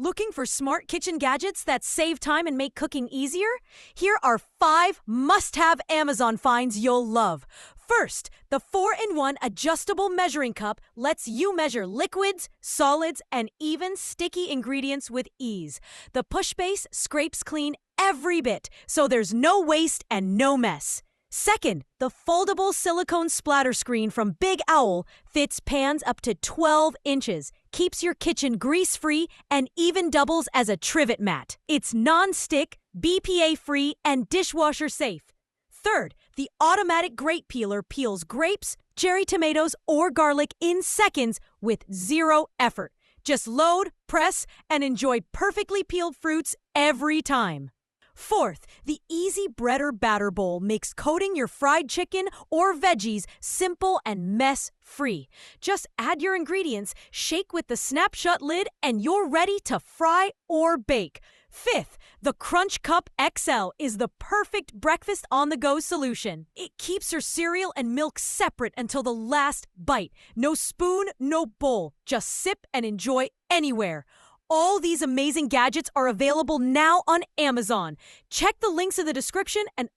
Looking for smart kitchen gadgets that save time and make cooking easier? Here are 5 must-have Amazon finds you'll love. First, the 4-in-1 adjustable measuring cup lets you measure liquids, solids, and even sticky ingredients with ease. The push base scrapes clean every bit, so there's no waste and no mess. Second, the foldable silicone splatter screen from Big Owl fits pans up to 12 inches, keeps your kitchen grease-free, and even doubles as a trivet mat. It's non-stick, BPA-free, and dishwasher-safe. Third, the automatic grate peeler peels grapes, cherry tomatoes, or garlic in seconds with zero effort. Just load, press, and enjoy perfectly peeled fruits every time. Fourth, the Easy Breader Batter Bowl makes coating your fried chicken or veggies simple and mess-free. Just add your ingredients, shake with the snap-shut lid, and you're ready to fry or bake. Fifth, the Crunch Cup XL is the perfect breakfast on-the-go solution. It keeps your cereal and milk separate until the last bite. No spoon, no bowl. Just sip and enjoy anywhere. All these amazing gadgets are available now on Amazon. Check the links in the description and